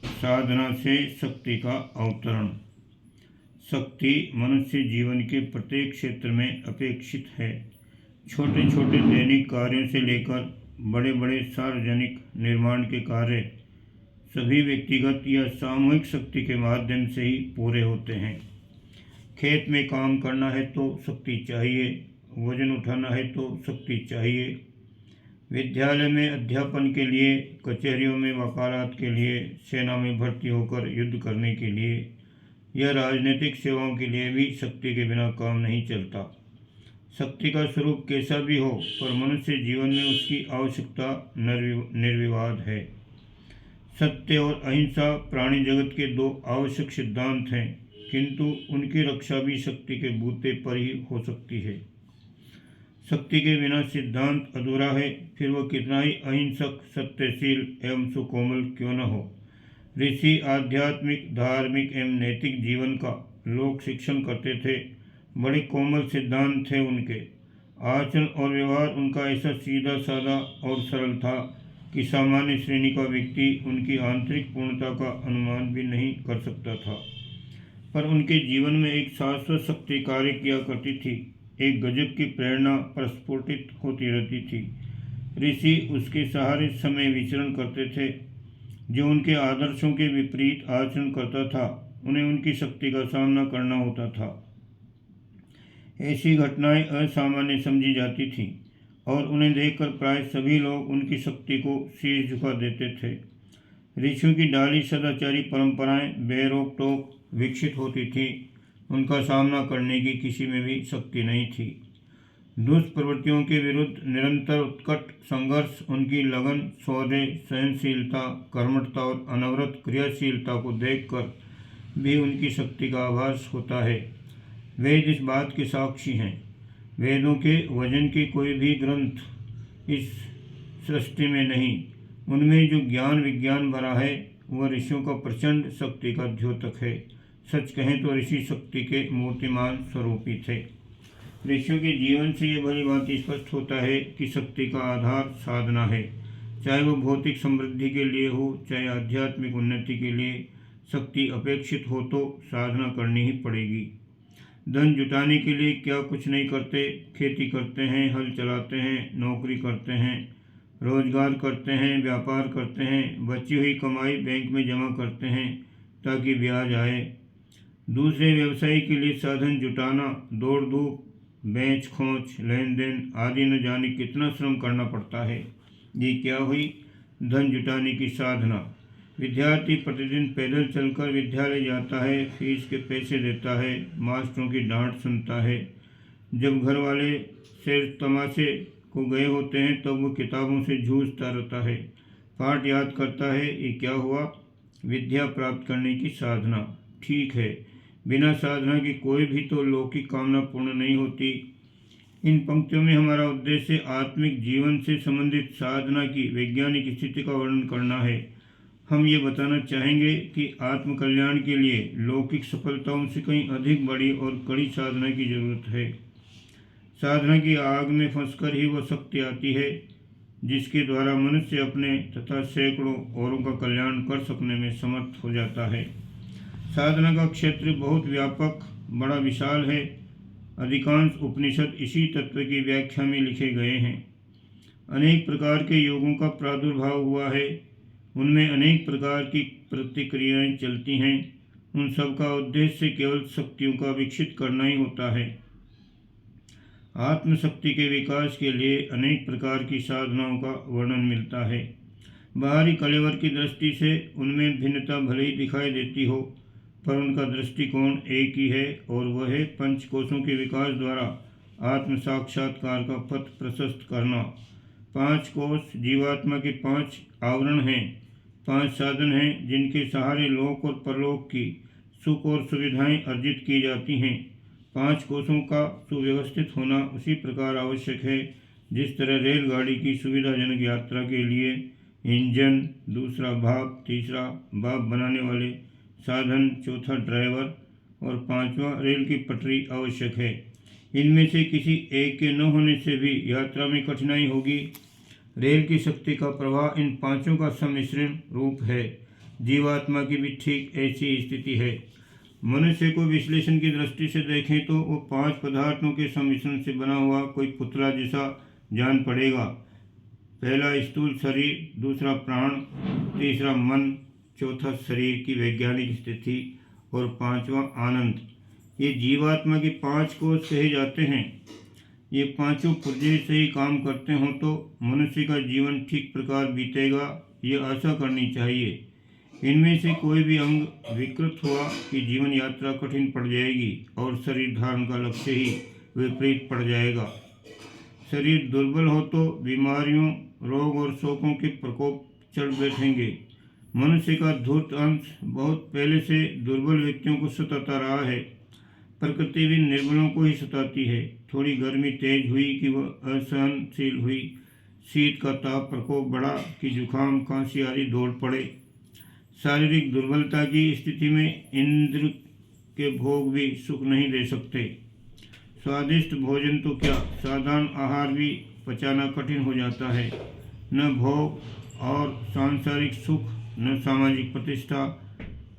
साधना से शक्ति का अवतरण। शक्ति मनुष्य जीवन के प्रत्येक क्षेत्र में अपेक्षित है। छोटे छोटे दैनिक कार्यों से लेकर बड़े बड़े सार्वजनिक निर्माण के कार्य सभी व्यक्तिगत या सामूहिक शक्ति के माध्यम से ही पूरे होते हैं। खेत में काम करना है तो शक्ति चाहिए, वजन उठाना है तो शक्ति चाहिए, विद्यालय में अध्यापन के लिए, कचहरियों में वकालत के लिए, सेना में भर्ती होकर युद्ध करने के लिए या राजनीतिक सेवाओं के लिए भी शक्ति के बिना काम नहीं चलता। शक्ति का स्वरूप कैसा भी हो, पर मनुष्य जीवन में उसकी आवश्यकता निर्विवाद है। सत्य और अहिंसा प्राणी जगत के दो आवश्यक सिद्धांत हैं, किंतु उनकी रक्षा भी शक्ति के बूते पर ही हो सकती है। शक्ति के बिना सिद्धांत अधूरा है, फिर वह कितना ही अहिंसक, सत्यशील एवं सुकोमल क्यों न हो। ऋषि आध्यात्मिक, धार्मिक एवं नैतिक जीवन का लोक शिक्षण करते थे। बड़े कोमल सिद्धांत थे उनके। आचरण और व्यवहार उनका ऐसा सीधा साधा और सरल था कि सामान्य श्रेणी का व्यक्ति उनकी आंतरिक पूर्णता का अनुमान भी नहीं कर सकता था। पर उनके जीवन में एक शाश्वत शक्ति कार्य किया करती थी। एक गजब की प्रेरणा प्रस्फुटित होती रहती थी। ऋषि उसके सहारे समय विचरण करते थे। जो उनके आदर्शों के विपरीत आचरण करता था, उन्हें उनकी शक्ति का सामना करना होता था। ऐसी घटनाएं असामान्य समझी जाती थीं और उन्हें देखकर प्राय सभी लोग उनकी शक्ति को शीश झुका देते थे। ऋषियों की डाली सदाचारी परंपराएं बेरोक टोक विकसित होती थीं। उनका सामना करने की किसी में भी शक्ति नहीं थी। दुष्प्रवृत्तियों के विरुद्ध निरंतर उत्कट संघर्ष, उनकी लगन, शौर्य, सहनशीलता, कर्मठता और अनवरत क्रियाशीलता को देखकर भी उनकी शक्ति का आभास होता है। वेद इस बात के साक्षी हैं। वेदों के वजन के कोई भी ग्रंथ इस सृष्टि में नहीं। उनमें जो ज्ञान विज्ञान भरा है वह ऋषियों का प्रचंड शक्ति का द्योतक है। सच कहें तो ऋषि शक्ति के मूर्तिमान स्वरूपी थे। ऋषियों के जीवन से ये भली बात स्पष्ट होता है कि शक्ति का आधार साधना है। चाहे वह भौतिक समृद्धि के लिए हो, चाहे आध्यात्मिक उन्नति के लिए शक्ति अपेक्षित हो तो साधना करनी ही पड़ेगी। धन जुटाने के लिए क्या कुछ नहीं करते। खेती करते हैं, हल चलाते हैं, नौकरी करते हैं, रोजगार करते हैं, व्यापार करते हैं, बची हुई कमाई बैंक में जमा करते हैं ताकि ब्याज आए। दूसरे व्यवसाय के लिए साधन जुटाना, दौड़ धूप, बेच खोच, लेन देन आदि न जाने कितना श्रम करना पड़ता है। ये क्या हुई? धन जुटाने की साधना। विद्यार्थी प्रतिदिन पैदल चलकर विद्यालय जाता है, फीस के पैसे देता है, मास्टरों की डांट सुनता है। जब घर वाले शेर तमाशे को गए होते हैं तब वो किताबों से जूझता रहता है, पाठ याद करता है। ये क्या हुआ? विद्या प्राप्त करने की साधना। ठीक है, बिना साधना की कोई भी तो लौकिक कामना पूर्ण नहीं होती। इन पंक्तियों में हमारा उद्देश्य आत्मिक जीवन से संबंधित साधना की वैज्ञानिक स्थिति का वर्णन करना है। हम ये बताना चाहेंगे कि आत्मकल्याण के लिए लौकिक सफलताओं से कहीं अधिक बड़ी और कड़ी साधना की जरूरत है। साधना की आग में फंसकर ही वह शक्ति आती है जिसके द्वारा मनुष्य अपने तथा सैकड़ों औरों का कल्याण कर सकने में समर्थ हो जाता है। साधना का क्षेत्र बहुत व्यापक, बड़ा विशाल है। अधिकांश उपनिषद इसी तत्व की व्याख्या में लिखे गए हैं। अनेक प्रकार के योगों का प्रादुर्भाव हुआ है। उनमें अनेक प्रकार की प्रतिक्रियाएं चलती हैं। उन सब का उद्देश्य केवल शक्तियों का विकसित करना ही होता है। आत्मशक्ति के विकास के लिए अनेक प्रकार की साधनाओं का वर्णन मिलता है। बाहरी कलेवर की दृष्टि से उनमें भिन्नता भले ही दिखाई देती हो, पर उनका दृष्टिकोण एक ही है और वह है पंचकोशों के विकास द्वारा आत्म साक्षात्कार का पथ प्रशस्त करना। 5 कोश जीवात्मा के 5 आवरण हैं, 5 साधन हैं जिनके सहारे लोक और परलोक की सुख और सुविधाएं अर्जित की जाती हैं। 5 कोशों का सुव्यवस्थित होना उसी प्रकार आवश्यक है जिस तरह रेलगाड़ी की सुविधाजनक यात्रा के लिए इंजन, दूसरा भाग, तीसरा भाग बनाने वाले साधन, चौथा ड्राइवर और 5वां रेल की पटरी आवश्यक है। इनमें से किसी एक के न होने से भी यात्रा में कठिनाई होगी। रेल की शक्ति का प्रवाह इन पांचों का सम्मिश्रण रूप है। जीवात्मा की भी ठीक ऐसी स्थिति है। मनुष्य को विश्लेषण की दृष्टि से देखें तो वो 5 पदार्थों के सम्मिश्रण से बना हुआ कोई पुतला जैसा जान पड़ेगा। पहला स्थूल शरीर, दूसरा प्राण, तीसरा मन, चौथा शरीर की वैज्ञानिक स्थिति और पांचवा आनंद। ये जीवात्मा के 5 कोष कहे जाते हैं। ये पांचों पुर्जे से ही काम करते हों तो मनुष्य का जीवन ठीक प्रकार बीतेगा, ये आशा करनी चाहिए। इनमें से कोई भी अंग विकृत हुआ कि जीवन यात्रा कठिन पड़ जाएगी और शरीर धारण का लक्ष्य ही विपरीत पड़ जाएगा। शरीर दुर्बल हो तो बीमारियों, रोग और शोकों के प्रकोप चढ़ बैठेंगे। मनुष्य का धूर्त अंश बहुत पहले से दुर्बल व्यक्तियों को सताता रहा है। प्रकृति भी निर्बलों को ही सताती है। थोड़ी गर्मी तेज हुई कि वह असहनशील हुई, शीत का ताप प्रकोप बढ़ा कि जुकाम, खांसी आदि दौड़ पड़े। शारीरिक दुर्बलता की स्थिति में इंद्र के भोग भी सुख नहीं दे सकते। स्वादिष्ट भोजन तो क्या, साधारण आहार भी पचाना कठिन हो जाता है। न भोग और सांसारिक सुख, न सामाजिक प्रतिष्ठा।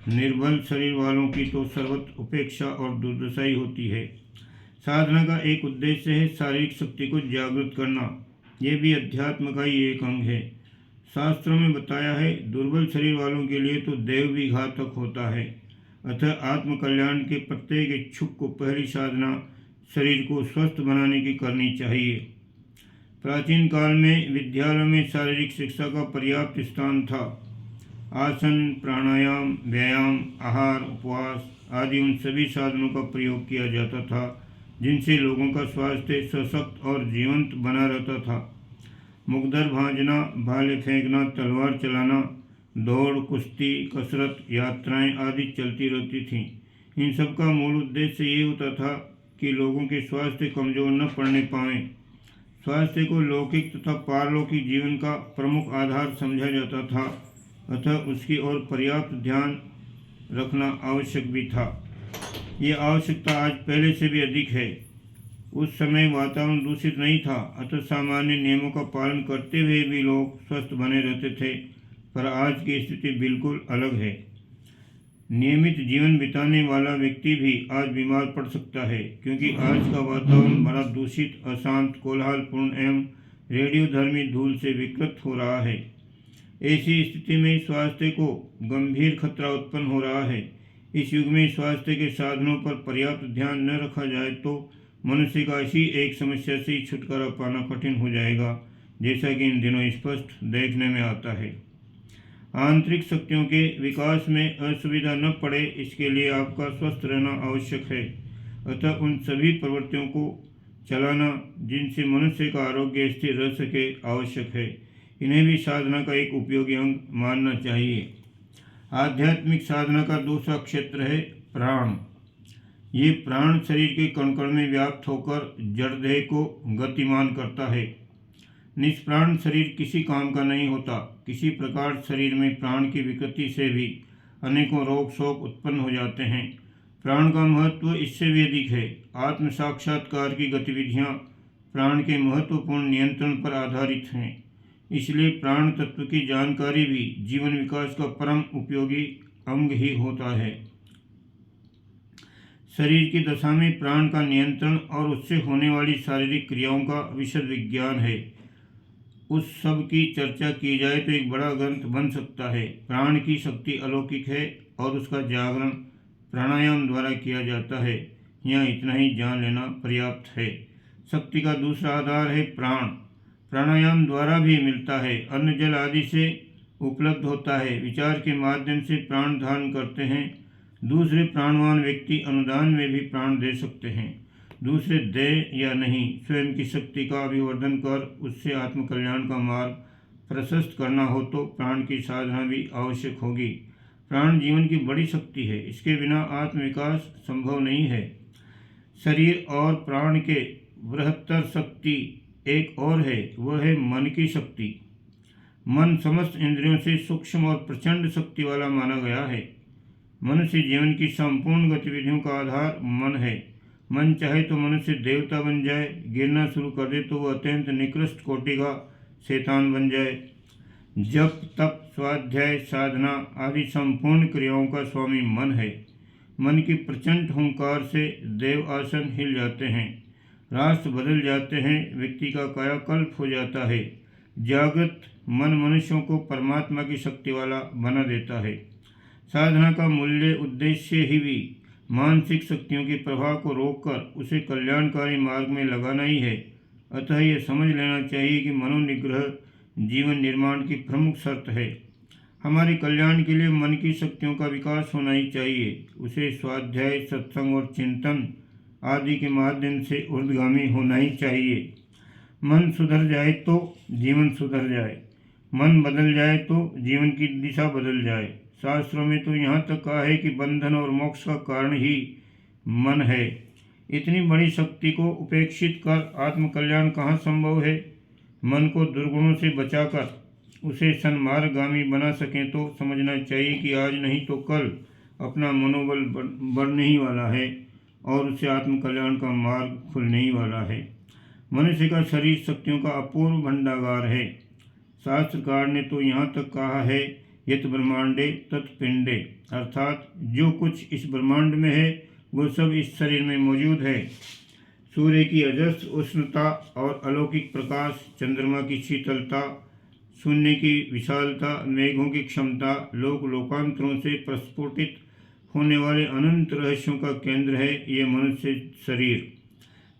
निर्बल शरीर वालों की तो सर्वत्र उपेक्षा और दुर्दशाई होती है। साधना का एक उद्देश्य है शारीरिक शक्ति को जागृत करना। यह भी अध्यात्म का ही एक अंग है। शास्त्रों में बताया है, दुर्बल शरीर वालों के लिए तो देव भी घातक होता है। अतः आत्मकल्याण के प्रत्येक इच्छुक को पहली साधना शरीर को स्वस्थ बनाने की करनी चाहिए। प्राचीन काल में विद्यालयों में शारीरिक शिक्षा का पर्याप्त स्थान था। आसन, प्राणायाम, व्यायाम, आहार, उपवास आदि उन सभी साधनों का प्रयोग किया जाता था जिनसे लोगों का स्वास्थ्य सशक्त और जीवंत बना रहता था। मुकदर भांजना, भाले फेंकना, तलवार चलाना, दौड़, कुश्ती, कसरत, यात्राएं आदि चलती रहती थीं। इन सब का मूल उद्देश्य ये होता था कि लोगों के स्वास्थ्य कमजोर न पड़ने पाएं। स्वास्थ्य को लौकिक तथा पारलौकिक जीवन का प्रमुख आधार समझा जाता था, अतः उसकी ओर पर्याप्त ध्यान रखना आवश्यक भी था। ये आवश्यकता आज पहले से भी अधिक है। उस समय वातावरण दूषित नहीं था, अतः सामान्य नियमों का पालन करते हुए भी लोग स्वस्थ बने रहते थे। पर आज की स्थिति बिल्कुल अलग है। नियमित जीवन बिताने वाला व्यक्ति भी आज बीमार पड़ सकता है, क्योंकि आज का वातावरण बड़ा दूषित, अशांत, कोलाहलपूर्ण एवं रेडियोधर्मी धूल से विकृत हो रहा है। ऐसी स्थिति में स्वास्थ्य को गंभीर खतरा उत्पन्न हो रहा है। इस युग में स्वास्थ्य के साधनों पर पर्याप्त ध्यान न रखा जाए तो मनुष्य का इसी एक समस्या से छुटकारा पाना कठिन हो जाएगा, जैसा कि इन दिनों स्पष्ट देखने में आता है। आंतरिक शक्तियों के विकास में असुविधा न पड़े, इसके लिए आपका स्वस्थ रहना आवश्यक है। अतः उन सभी प्रवृत्तियों को चलाना जिनसे मनुष्य का आरोग्य स्थिर रह सके आवश्यक है। इन्हें भी साधना का एक उपयोगी अंग मानना चाहिए। आध्यात्मिक साधना का दूसरा क्षेत्र है प्राण। ये प्राण शरीर के कण-कण में व्याप्त होकर जड़देह को गतिमान करता है। निष्प्राण शरीर किसी काम का नहीं होता। किसी प्रकार शरीर में प्राण की विकृति से भी अनेकों रोग शोक उत्पन्न हो जाते हैं। प्राण का महत्व इससे भी अधिक है। आत्म साक्षात्कार की गतिविधियाँ प्राण के महत्वपूर्ण नियंत्रण पर आधारित हैं। इसलिए प्राण तत्व की जानकारी भी जीवन विकास का परम उपयोगी अंग ही होता है। शरीर की दशा में प्राण का नियंत्रण और उससे होने वाली शारीरिक क्रियाओं का विशद विज्ञान है। उस सब की चर्चा की जाए तो एक बड़ा ग्रंथ बन सकता है। प्राण की शक्ति अलौकिक है और उसका जागरण प्राणायाम द्वारा किया जाता है। यहाँ इतना ही जान लेना पर्याप्त है। शक्ति का दूसरा आधार है प्राण। प्राणायाम द्वारा भी मिलता है, अन्न जल आदि से उपलब्ध होता है। विचार के माध्यम से प्राण धारण करते हैं। दूसरे प्राणवान व्यक्ति अनुदान में भी प्राण दे सकते हैं। दूसरे दे या नहीं, स्वयं की शक्ति का अभिवर्धन कर उससे आत्मकल्याण का मार्ग प्रशस्त करना हो तो प्राण की साधना भी आवश्यक होगी। प्राण जीवन की बड़ी शक्ति है, इसके बिना आत्मविकास संभव नहीं है। शरीर और प्राण के बृहत्तर शक्ति एक और है, वह है मन की शक्ति। मन समस्त इंद्रियों से सूक्ष्म और प्रचंड शक्ति वाला माना गया है। मनुष्य जीवन की संपूर्ण गतिविधियों का आधार मन है। मन चाहे तो मनुष्य देवता बन जाए, गिरना शुरू कर दे तो वह अत्यंत निकृष्ट कोटि का शैतान बन जाए। जप, तप, स्वाध्याय, साधना आदि संपूर्ण क्रियाओं का स्वामी मन है। मन की प्रचंड हुंकार से देव आसन हिल जाते हैं, राष्ट्र बदल जाते हैं, व्यक्ति का कायाकल्प हो जाता है। जागृत मन मनुष्यों को परमात्मा की शक्ति वाला बना देता है। साधना का मूल्य उद्देश्य ही भी मानसिक शक्तियों के प्रभाव को रोककर उसे कल्याणकारी मार्ग में लगाना ही है। अतः यह समझ लेना चाहिए कि मनोनिग्रह जीवन निर्माण की प्रमुख शर्त है। हमारे कल्याण के लिए मन की शक्तियों का विकास होना ही चाहिए। उसे स्वाध्याय, सत्संग और चिंतन आदि के माध्यम से ऊर्ध्वगामी होना ही चाहिए। मन सुधर जाए तो जीवन सुधर जाए, मन बदल जाए तो जीवन की दिशा बदल जाए। शास्त्रों में तो यहाँ तक कहा है कि बंधन और मोक्ष का कारण ही मन है। इतनी बड़ी शक्ति को उपेक्षित कर आत्मकल्याण कहाँ संभव है। मन को दुर्गुणों से बचाकर उसे सन्मार्गगामी बना सकें तो समझना चाहिए कि आज नहीं तो कल अपना मनोबल बढ़ने ही वाला है और उसे आत्मकल्याण का मार्ग खुलने ही वाला है। मनुष्य का शरीर शक्तियों का अपूर्व भंडागार है। शास्त्रकार ने तो यहाँ तक कहा है, यत ब्रह्मांडे तत्पिंडे, अर्थात जो कुछ इस ब्रह्मांड में है वो सब इस शरीर में मौजूद है। सूर्य की अजस्त्र उष्णता और अलौकिक प्रकाश, चंद्रमा की शीतलता, शून्य की विशालता, मेघों की क्षमता, लोकांतरों से प्रस्फुटित होने वाले अनंत रहस्यों का केंद्र है ये मनुष्य शरीर।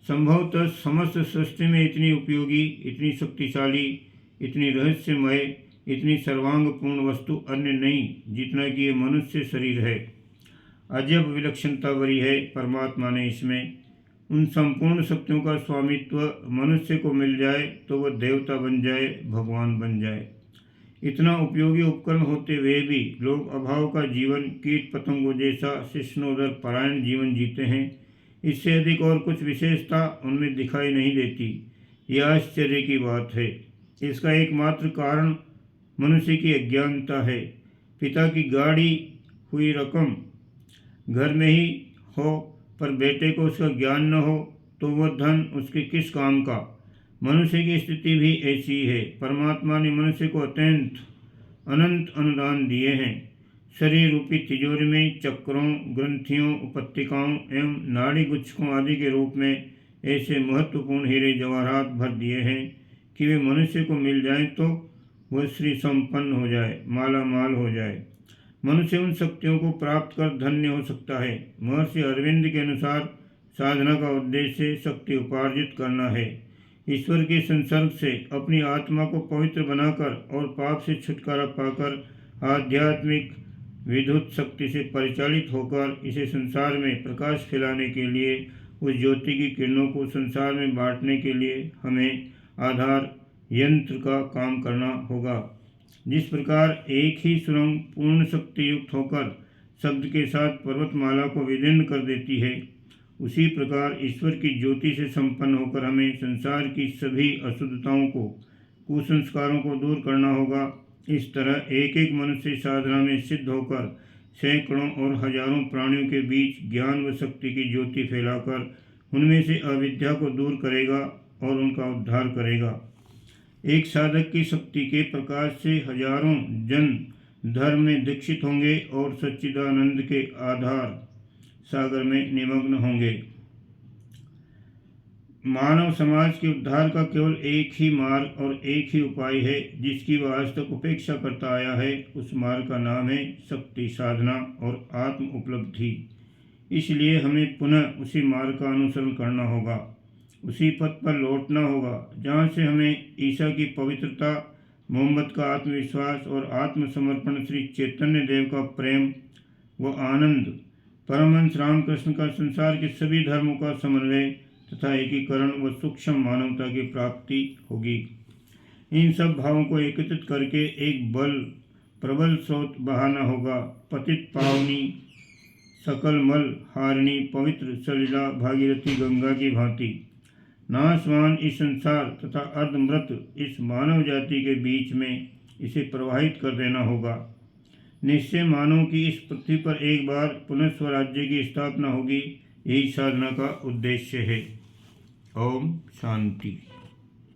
संभवतः समस्त सृष्टि में इतनी उपयोगी, इतनी शक्तिशाली, इतनी रहस्यमय, इतनी सर्वांगपूर्ण वस्तु अन्य नहीं जितना कि ये मनुष्य शरीर है। अजब विलक्षणता भरी है परमात्मा ने इसमें। उन संपूर्ण शक्तियों का स्वामित्व मनुष्य को मिल जाए तो वह देवता बन जाए, भगवान बन जाए। इतना उपयोगी उपकरण होते हुए भी लोग अभाव का जीवन, कीट पतंगों जैसा शिष्णोदर परायण जीवन जीते हैं। इससे अधिक और कुछ विशेषता उनमें दिखाई नहीं देती। यह आश्चर्य की बात है। इसका एकमात्र कारण मनुष्य की अज्ञानता है। पिता की गाड़ी हुई रकम घर में ही हो पर बेटे को उसका ज्ञान न हो तो वह धन उसके किस काम का। मनुष्य की स्थिति भी ऐसी है। परमात्मा ने मनुष्य को अनंत अनुदान दिए हैं। शरीर रूपी तिजोरी में चक्रों, ग्रंथियों, उपत्यकाओं एवं नाड़ी गुच्छकों आदि के रूप में ऐसे महत्वपूर्ण हीरे जवाहरात भर दिए हैं कि वे मनुष्य को मिल जाएं तो वह श्री संपन्न हो जाए, माला माल हो जाए। मनुष्य उन शक्तियों को प्राप्त कर धन्य हो सकता है। महर्षि अरविंद के अनुसार साधना का उद्देश्य शक्ति उपार्जित करना है। ईश्वर के संसर्ग से अपनी आत्मा को पवित्र बनाकर और पाप से छुटकारा पाकर आध्यात्मिक विद्युत शक्ति से परिचालित होकर इसे संसार में प्रकाश फैलाने के लिए, उस ज्योति की किरणों को संसार में बांटने के लिए हमें आधार यंत्र का काम करना होगा। जिस प्रकार एक ही सुरंग पूर्ण शक्ति युक्त होकर शब्द के साथ पर्वतमाला को विदीर्ण कर देती है, उसी प्रकार ईश्वर की ज्योति से संपन्न होकर हमें संसार की सभी अशुद्धताओं को, कुसंस्कारों को दूर करना होगा। इस तरह एक एक मनुष्य साधना में सिद्ध होकर सैकड़ों और हजारों प्राणियों के बीच ज्ञान व शक्ति की ज्योति फैलाकर उनमें से अविद्या को दूर करेगा और उनका उद्धार करेगा। एक साधक की शक्ति के प्रकाश से हजारों जन धर्म में दीक्षित होंगे और सच्चिदानंद के आधार सागर में निमग्न होंगे। मानव समाज के उद्धार का केवल एक ही मार्ग और एक ही उपाय है, जिसकी वह आज तक उपेक्षा करता आया है। उस मार्ग का नाम है शक्ति साधना और आत्म उपलब्धि। इसलिए हमें पुनः उसी मार्ग का अनुसरण करना होगा, उसी पथ पर लौटना होगा जहाँ से हमें ईसा की पवित्रता, मोहम्मद का आत्मविश्वास और आत्मसमर्पण, श्री चैतन्य देव का प्रेम व आनंद, परमहंस रामकृष्ण का संसार के सभी धर्मों का समन्वय तथा एकीकरण व सूक्ष्म मानवता की प्राप्ति होगी। इन सब भावों को एकत्रित करके एक प्रबल स्रोत बहाना होगा। पतित पावनी, सकल मल हारिणी, पवित्र सलिला भागीरथी गंगा की भांति नाशवान इस संसार तथा अर्धमृत इस मानव जाति के बीच में इसे प्रवाहित कर देना होगा। निश्चय मानव की इस पृथ्वी पर एक बार पुनः स्वराज्य की स्थापना होगी। यही साधना का उद्देश्य है। ओम शांति।